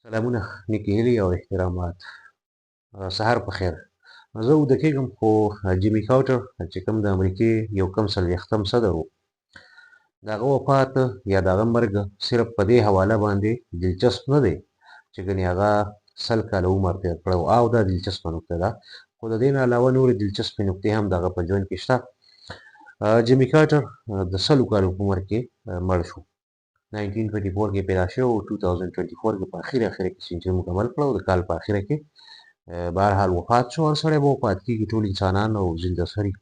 سلامونه، نیکې هیلې او احترامات. سهار په خیر. زه اوده کېږم خو جیمي کارټر چې کوم د امریکې یو کم څلوېښتم صدر و، د هغه وفات یا د هغه مرګ صرف په دې حواله باندې دلچسپ نه دی چې ګنې هغه 100 کاله عمر تېر کړی و او دا دلچسپه نکته ده، خو د دې نه علاوه نورې دلچسپې نکتې هم د هغه په ژوند کې شته. جیمي کارټر د 100 کالو په عمر کې مړ شو. 1924 کې پیدا شو او 2024 کې په اخره کې سینچري مکمل کړ او د کال په اخره کې بهرحال وفات شو. هر سړی به وفات کېږي، ټول انسانان او زنده سري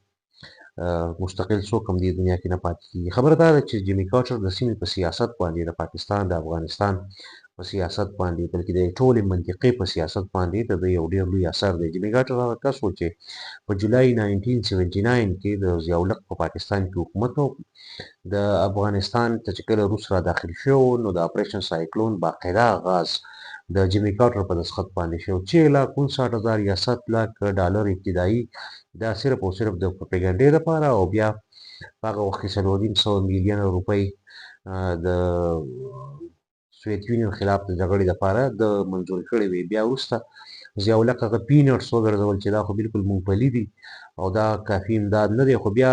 مستقل څوک هم دې دنیا کې نه پاتې کېږي. خبره دا ده چې جیمي کارټر د سیمې په سیاست باندې، د پاکستان د افغانستان په سیاست باندې، بلکې د ټولې منطقې په سیاست باندې د ده یو ډېر لوی اثر دی. جیمي کارټر هغه کس و چې په جولای 1979 کې د ضیاءالحق په پاکستان کې حکومت وکړ. د افغانستان ته چې کله روس را داخل شو نو د اپریشن سایکلون باقاعده آغاز د جیمي کارټر په دستخط باندې شو. 6,59,000 یا 7 लाख ډالر ابتدایي دا صرف او صرف د پروپاګانډې لپاره، او بیا په هغه وخت کې 4.5 میلیونه روپۍ د سوویت یونین خلاف د جګړې لپاره د منظور کړې وې. بیا وروسته ضیاءالحق هغه پینټس وګرځول چې دا خو بالکل مونګفلي دي او دا کافي امداد نه دی. خو بیا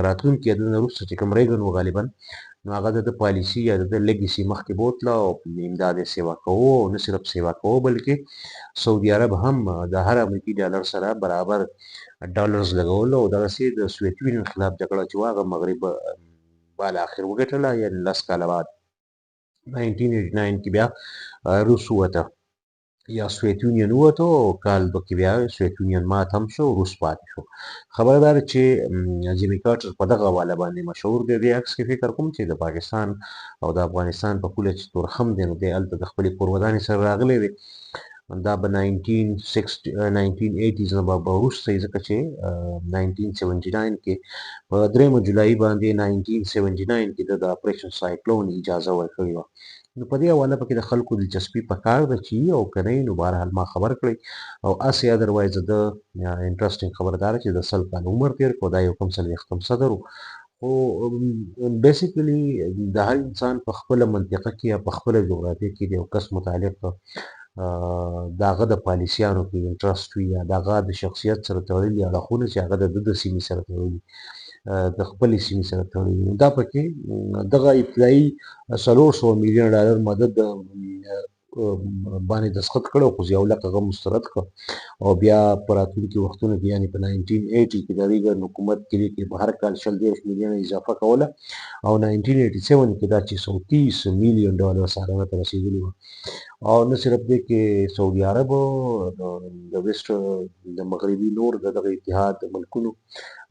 راتلونکي عددونه وروسته چې کوم ریګن و غالبا، نو هغه د پالیسي یا د لیګسي مخکې بوتله او امداد یې سیوا کوو، او نه صرف سیوا کوو بلکې سعودي عرب هم د هر امریکي ډالر سره برابر ډالرز لګول، او دغسې د سوویت یونین خلاف جګړه چې وه هغه مغرب بالاخر وګټله. یعنې 10 کاله بعد 1989 کې بیا روس ووته یا سوویت یونین ووته، او کال دوه کې بیا سوویت یونین مات هم شو، روس پاتې شو. خبره دا ده چې جیمي کارټر په دغه حواله باندې مشهور دی. دې عکس کې فکر کوم چې د پاکستان او د افغانستان په پوله چې تورخم دی، نو دی هلته د خپلې کور ودانې سره راغلی دی. دا به 1980s نه به وروسته یې، ځکه چې 1979 کې په 3 جولای باندې 1979 کې د اپریشن سایکلون اجازه ورکړې وه. نو په دې حواله پکې د خلکو دلچسپي پکار ده چې او که نه نو بهرحال ما خبر کړئ. او هسې ادروایز د انټرسټینګ خبره دا ده چې د 100 کاله عمر تېر کړو، دا یو کم څلوېښتم صدر و. خو بیسیکلي د هر انسان په خپله منطقه کې یا په خپله جغرافیه کې د یو کس متعلق د هغه د پالیسیانو کې انټرسټ وي یا د هغه د شخصیت سره تړلي اړخونه چې هغه د ده د سیمې سره تړلي، د خپلې سیمې سره تړلي، نو دا پکې دغه ابتدایي 400 میلیونه ډالر مدد باندې دستخط کړی، خو ضیاءالحق هغه مسترد کړ. او بیا په راتلونکي وختونو کې یعنې په 1980 کې د ریګن حکومت کې به هر کال 30 میلیونه اضافه کوله، او 1987 کې دا 630 میلیون ډالر سالانه ته رسېدلي وه. او نه صرف دې کې سعودي عرب د ویسټ د مغربي نور د دغه اتحاد د ملکونو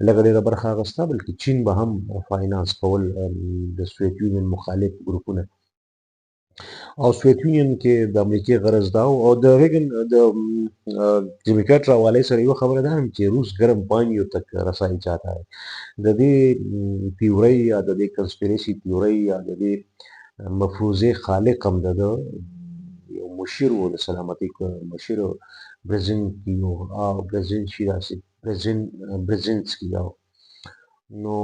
لږه ډېره برخه اخیسته، بلکې چین به هم فاینانس کول د سوویت یونین مخالف ګروپونه. او سوویت یونین کې د امریکې غرض دا او د ریګن د جیمي کارټر حوالې سره یوه خبره دا هم چې روس ګرم پانیو تک رسائی چاہتا ہے. د دې تیورۍ یا د دې کنسپیریسي تیورۍ یا د دې مفروضې خالق هم د یو مشیر و، د سلامتۍ مشیر برزینسکي، نو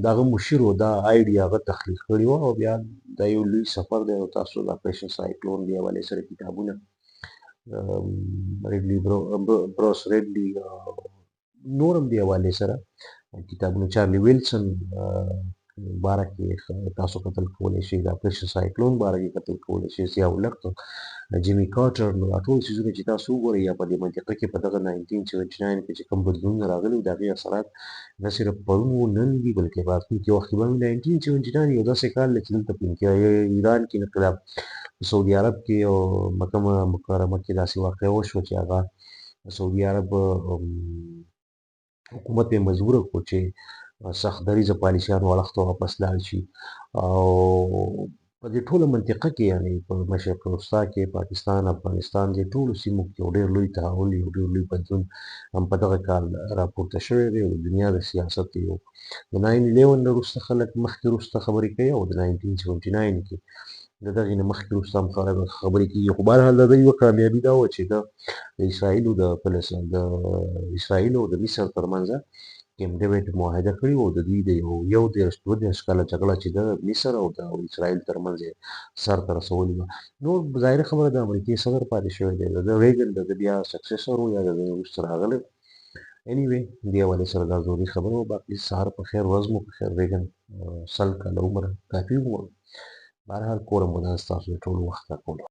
د هغه مشیر و، دا آیډیا هغه تخلیق کړې وه. او بیا دا یو لوی سفر دی، او تاسو د اپریشن سایکلون دې حوالې سره کتابونه ریډلي بروس ریډلي نور هم دې حوالې سره کتابونه، چارلي ویلسن باره کې تاسو کتل کولی شئ، د اپریشن سایکلون باره کې کتل کولی شئ، ضیاءالحق، جیمي کارټر، نو دا ټول څیزونه چې تاسو وګورئ یا په دې منطقه کې په دغه 1979 کې چې کوم بدلونونه راغلي د هغې اثرات نه صرف پرون و نن دي، بلکې په راتلونکي وخت کې به 1979 یو داسې کال دی چې دلته په ایران کې انقلاب، په سعودي عرب کې او مکه مکرمه کې داسې واقعه وشوه چې هغه سعودي عرب حکومت یې مجبوره کړو چې سخت دریځه پالیسیانو اړخ ته واپس لاړ شي. او په دې ټوله منطقه کې یعنې په مشرق وسطا کې پاکستان، افغانستان، دې ټولو سیمو کې یو ډېر لوی تحول، یو ډېر لوی بدلون هم په دغه کال راپورته شوی دی. او د دنیا د سیاست یو د 9/11 نه وروسته خلک مخکې وروسته خبرې کوي، او د 1979 کې د دغې نه مخکې وروسته هم خبرې کېږي. خو بهرحال د ده یوه کامیابي دا وه چې د اسرائیلو او د مصر ترمنځ کیمپ ډیویډ معاهده کړې وه او د دوی د یو دېرش دوه دېرش کاله جګړه چې د مصر او د اسرائیل ترمنځ یې سر ته رسولې وه. نو ظاهري خبره د امریکې صدر پاتې شوی دی، د ریګن د بیا سکسیسر و یا د ده وروسته راغلی. انیوې دې حوالې سره دا ضروري خبره وه. باقي سهار په خیر، ورځ مو په خیر. ریګن 100 کاله عمر کافي عمر. بهرحال کوره مو دا ستاسو د ټولو وخت راکولو.